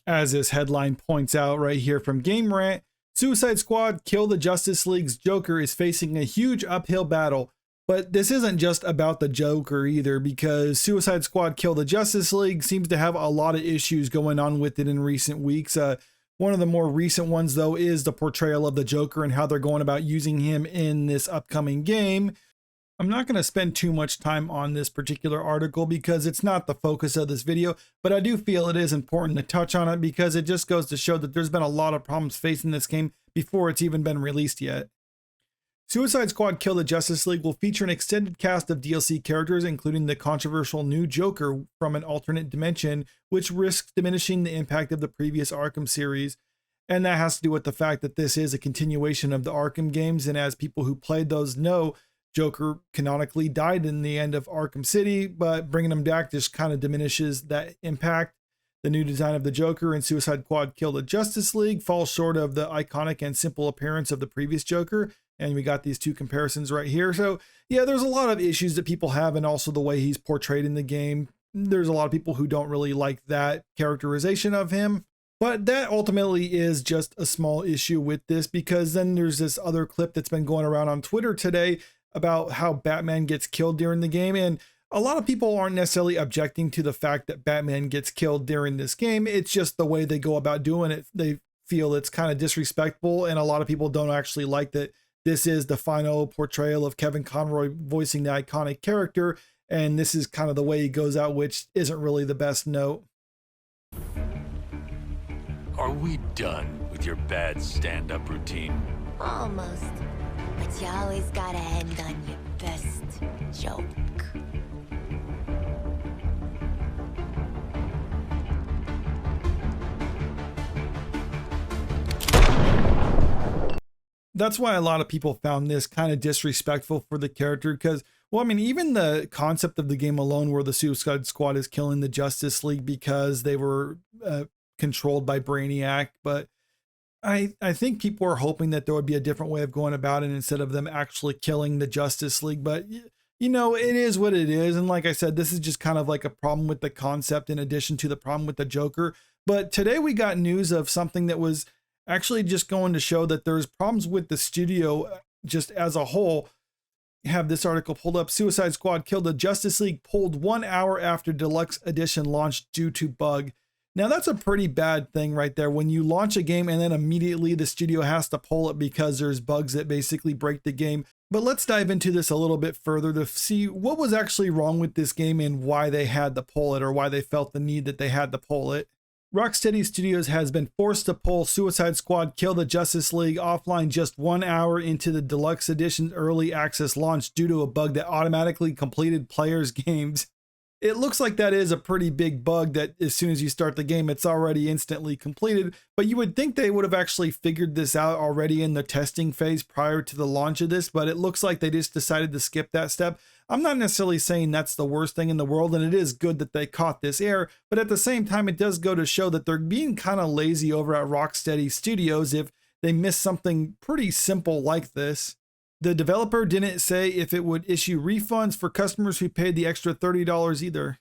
As this headline points out right here from Game Rant, Suicide Squad Kill the Justice League's Joker is facing a huge uphill battle. But this isn't just about the Joker either, because Suicide Squad Kill the Justice League seems to have a lot of issues going on with it in recent weeks. One of the more recent ones, though, is the portrayal of the Joker and how they're going about using him in this upcoming game. I'm not going to spend too much time on this particular article because it's not the focus of this video, but I do feel it is important to touch on it because it just goes to show that there's been a lot of problems facing this game before it's even been released yet. Suicide Squad Kill the Justice League will feature an extended cast of DLC characters, including the controversial new Joker from an alternate dimension, which risks diminishing the impact of the previous Arkham series. And that has to do with the fact that this is a continuation of the Arkham games, and as people who played those know, Joker canonically died in the end of Arkham City, but bringing him back just kind of diminishes that impact. The new design of the Joker in Suicide Squad Kill the Justice League falls short of the iconic and simple appearance of the previous Joker, and we got these two comparisons right here. So yeah, there's a lot of issues that people have, and also the way he's portrayed in the game. There's a lot of people who don't really like that characterization of him. But that ultimately is just a small issue with this, because then there's this other clip that's been going around on Twitter today about how Batman gets killed during the game. And a lot of people aren't necessarily objecting to the fact that Batman gets killed during this game. It's just the way they go about doing it. They feel it's kind of disrespectful, and a lot of people don't actually like that this is the final portrayal of Kevin Conroy voicing the iconic character, and this is kind of the way he goes out, which isn't really the best note. Are we done with your bad stand-up routine? Almost. But you always gotta end on your best joke. That's why a lot of people found this kind of disrespectful for the character, because, well, I mean, even the concept of the game alone, where the Suicide Squad is killing the Justice League because they were controlled by Brainiac, but I think people are hoping that there would be a different way of going about it instead of them actually killing the Justice League. But, you know, it is what it is. And like I said, this is just kind of like a problem with the concept in addition to the problem with the Joker. But today we got news of something that was actually just going to show that there's problems with the studio just as a whole. Have this article pulled up. Suicide Squad Killed the Justice League pulled 1 hour after Deluxe Edition launched due to bug. Now that's a pretty bad thing right there. When you launch a game and then immediately the studio has to pull it because there's bugs that basically break the game. But let's dive into this a little bit further to see what was actually wrong with this game and why they had to pull it, or why they felt the need that they had to pull it. Rocksteady Studios has been forced to pull Suicide Squad Kill the Justice League offline just 1 hour into the Deluxe Edition early access launch due to a bug that automatically completed players' games. It looks like that is a pretty big bug that as soon as you start the game, it's already instantly completed, but you would think they would have actually figured this out already in the testing phase prior to the launch of this, but it looks like they just decided to skip that step. I'm not necessarily saying that's the worst thing in the world, and it is good that they caught this error, but at the same time, it does go to show that they're being kind of lazy over at Rocksteady Studios if they miss something pretty simple like this. The developer didn't say if it would issue refunds for customers who paid the extra $30 either.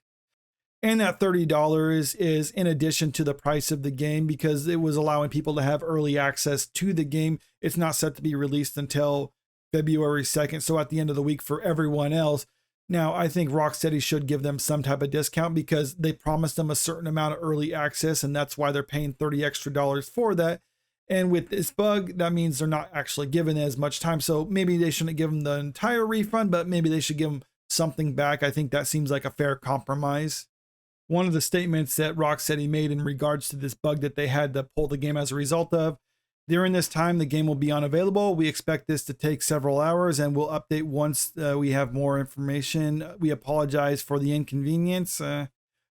And that $30 is in addition to the price of the game, because it was allowing people to have early access to the game. It's not set to be released until February 2nd, so at the end of the week for everyone else. Now, I think Rocksteady should give them some type of discount because they promised them a certain amount of early access, and that's why they're paying $30 extra for that. And with this bug, that means they're not actually given as much time. So maybe they shouldn't give them the entire refund, but maybe they should give them something back. I think that seems like a fair compromise. One of the statements that Rocksteady made in regards to this bug that they had to pull the game as a result of: during this time, the game will be unavailable. We expect this to take several hours, and we'll update once we have more information. We apologize for the inconvenience.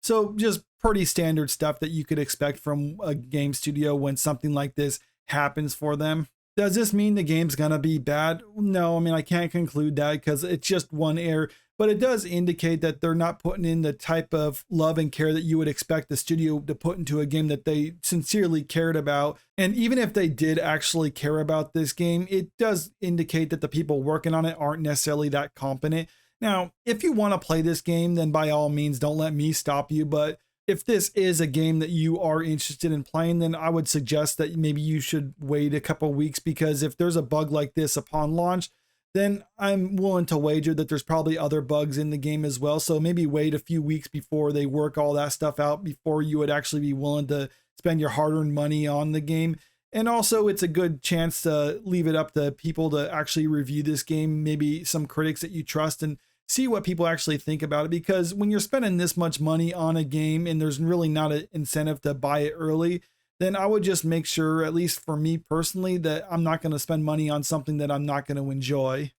So just pretty standard stuff that you could expect from a game studio when something like this happens for them. Does this mean the game's gonna be bad? No, I mean, I can't conclude that because it's just one error, but it does indicate that they're not putting in the type of love and care that you would expect the studio to put into a game that they sincerely cared about. And even if they did actually care about this game, it does indicate that the people working on it aren't necessarily that competent. Now, if you want to play this game, then by all means, don't let me stop you. But if this is a game that you are interested in playing, then I would suggest that maybe you should wait a couple weeks, because if there's a bug like this upon launch, then I'm willing to wager that there's probably other bugs in the game as well. So maybe wait a few weeks before they work all that stuff out before you would actually be willing to spend your hard-earned money on the game. And also, it's a good chance to leave it up to people to actually review this game, maybe some critics that you trust, and see what people actually think about it. Because when you're spending this much money on a game and there's really not an incentive to buy it early, then I would just make sure, at least for me personally, that I'm not going to spend money on something that I'm not going to enjoy.